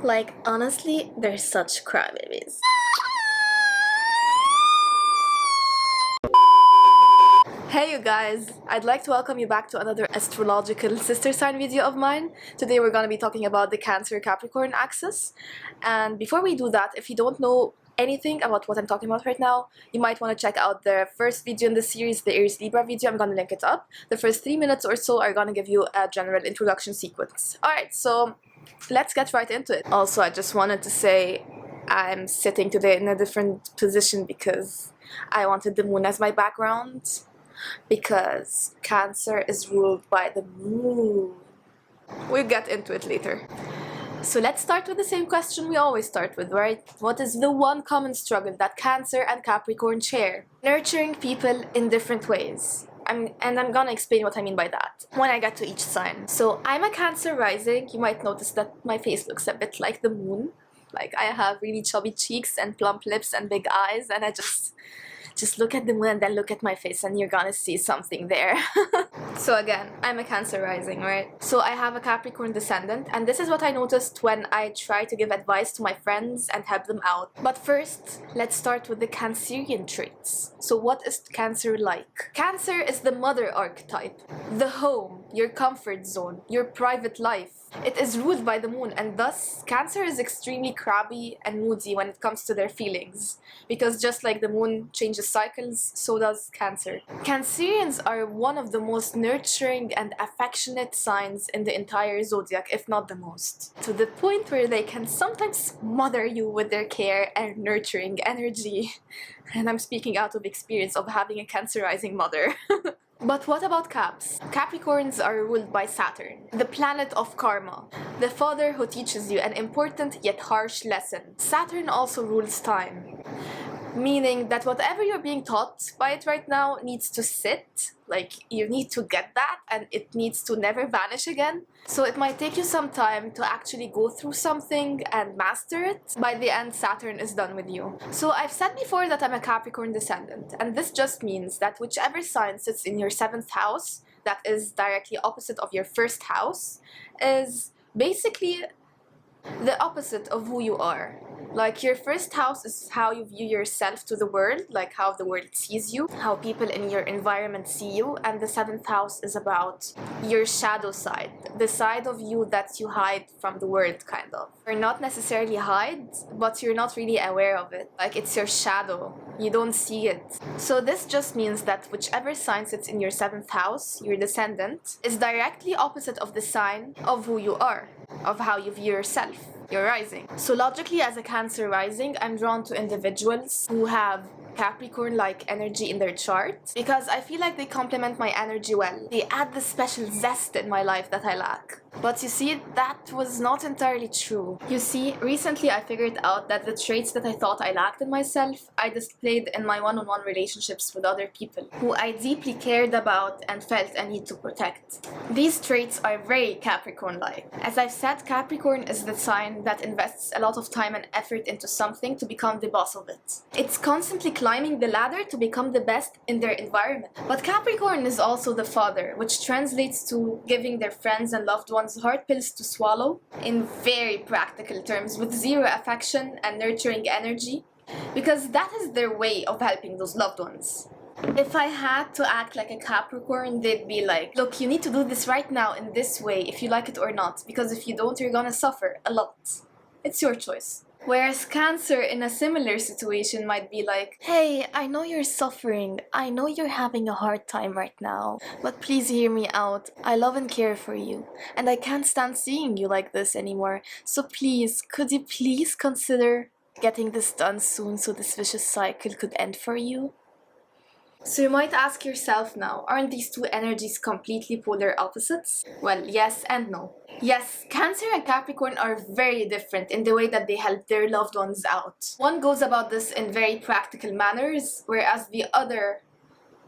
Like, honestly, they're such crybabies. Hey you guys! I'd like to welcome you back to another astrological sister sign video of mine. Today we're going to be talking about the Cancer-Capricorn axis. And before we do that, if you don't know anything about what I'm talking about right now, you might want to check out the first video in the series, the Aries-Libra video. I'm going to link it up. The first 3 minutes or so are going to give you a general introduction sequence. Alright, so let's get right into it. Also, I just wanted to say I'm sitting today in a different position because I wanted the moon as my background. Because Cancer is ruled by the moon. We'll get into it later. So let's start with the same question we always start with, right? What is the one common struggle that Cancer and Capricorn share? Nurturing people in different ways. I'm gonna explain what I mean by that when I get to each sign. So I'm a Cancer rising. You might notice that my face looks a bit like the moon. Like I have really chubby cheeks and plump lips and big eyes, and I just look at the moon and then look at my face and you're gonna see something there. So again, I'm a Cancer rising, right? So I have a Capricorn descendant, and this is what I noticed when I try to give advice to my friends and help them out. But first, let's start with the Cancerian traits. So what is Cancer like? Cancer is the mother archetype, the home, your comfort zone, your private life. It is ruled by the moon, and thus Cancer is extremely crabby and moody when it comes to their feelings, because just like the moon changes cycles, so does Cancer. Cancerians are one of the most nurturing and affectionate signs in the entire zodiac, if not the most, to the point where they can sometimes smother you with their care and nurturing energy. And I'm speaking out of experience of having a Cancer rising mother. But what about Caps? Capricorns are ruled by Saturn, the planet of karma, the father who teaches you an important yet harsh lesson. Saturn also rules time, meaning that whatever you're being taught by it right now needs to sit, like you need to get that, and it needs to never vanish again. So it might take you some time to actually go through something and master it. By the end, Saturn is done with you. So I've said before that I'm a Capricorn descendant, and this just means that whichever sign sits in your 7th house, that is directly opposite of your 1st house, is basically the opposite of who you are. Like your 1st house is how you view yourself to the world, like how the world sees you, how people in your environment see you, and the 7th house is about your shadow side, the side of you that you hide from the world, kind of. You're not necessarily hide, but you're not really aware of it. Like it's your shadow, you don't see it. So this just means that whichever sign sits in your 7th house, your descendant, is directly opposite of the sign of who you are, of how you view yourself, your rising. So logically, as a Cancer rising, I'm drawn to individuals who have Capricorn-like energy in their chart because I feel like they complement my energy well. They add the special zest in my life that I lack. But you see, that was not entirely true. You see, recently I figured out that the traits that I thought I lacked in myself, I displayed in my one-on-one relationships with other people who I deeply cared about and felt a need to protect. These traits are very Capricorn-like. As I've said, Capricorn is the sign that invests a lot of time and effort into something to become the boss of it. It's constantly climbing the ladder to become the best in their environment. But Capricorn is also the father, which translates to giving their friends and loved ones hard pills to swallow in very practical terms with zero affection and nurturing energy, because that is their way of helping those loved ones. If I had to act like a Capricorn, they'd be like, look, you need to do this right now in this way if you like it or not, because if you don't, you're gonna suffer a lot. It's your choice. Whereas Cancer in a similar situation might be like, hey, I know you're suffering, I know you're having a hard time right now, but please hear me out. I love and care for you, and I can't stand seeing you like this anymore. So please, could you please consider getting this done soon so this vicious cycle could end for you? So you might ask yourself now, aren't these two energies completely polar opposites? Well, yes and no. Yes, Cancer and Capricorn are very different in the way that they help their loved ones out. One goes about this in very practical manners, whereas the other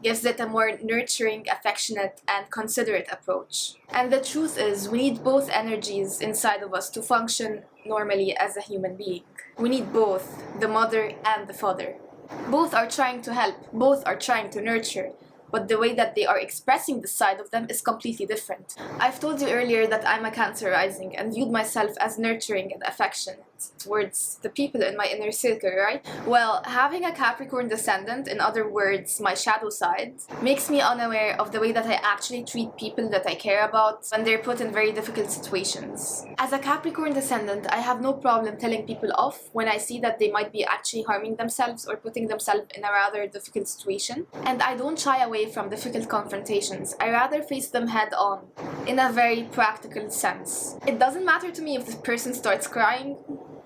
gives it a more nurturing, affectionate, and considerate approach. And the truth is, we need both energies inside of us to function normally as a human being. We need both, the mother and the father. Both are trying to help, both are trying to nurture, but the way that they are expressing this side of them is completely different. I've told you earlier that I'm a Cancer rising and viewed myself as nurturing and affectionate towards the people in my inner circle, right? Well, having a Capricorn descendant, in other words, my shadow side, makes me unaware of the way that I actually treat people that I care about when they're put in very difficult situations. As a Capricorn descendant, I have no problem telling people off when I see that they might be actually harming themselves or putting themselves in a rather difficult situation. And I don't shy away from difficult confrontations. I rather face them head on, in a very practical sense. It doesn't matter to me if this person starts crying.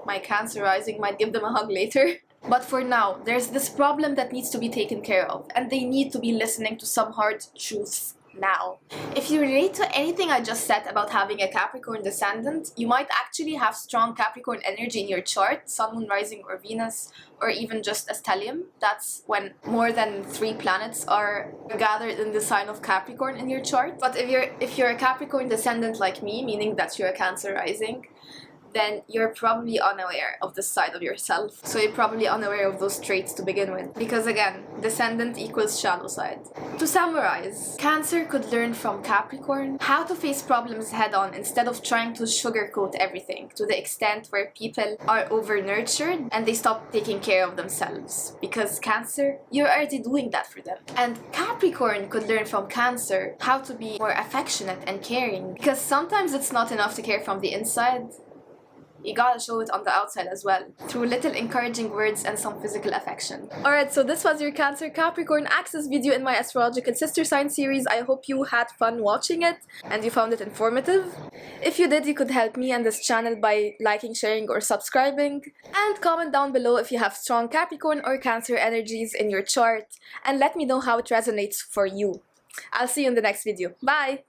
My Cancer rising might give them a hug later. But for now, there's this problem that needs to be taken care of, and they need to be listening to some hard truths now. If you relate to anything I just said about having a Capricorn descendant, you might actually have strong Capricorn energy in your chart, Sun, Moon, Rising, or Venus, or even just a stellium. That's when more than 3 planets are gathered in the sign of Capricorn in your chart. But if you're a Capricorn descendant like me, meaning that you're a Cancer rising, then you're probably unaware of this side of yourself. So you're probably unaware of those traits to begin with. Because again, descendant equals shadow side. To summarize, Cancer could learn from Capricorn how to face problems head on instead of trying to sugarcoat everything to the extent where people are over-nurtured and they stop taking care of themselves. Because Cancer, you're already doing that for them. And Capricorn could learn from Cancer how to be more affectionate and caring. Because sometimes it's not enough to care from the inside. You gotta show it on the outside as well, through little encouraging words and some physical affection. Alright, so this was your Cancer Capricorn axis video in my astrological sister sign series. I hope you had fun watching it and you found it informative. If you did, you could help me and this channel by liking, sharing, or subscribing. And comment down below if you have strong Capricorn or Cancer energies in your chart, and let me know how it resonates for you. I'll see you in the next video. Bye!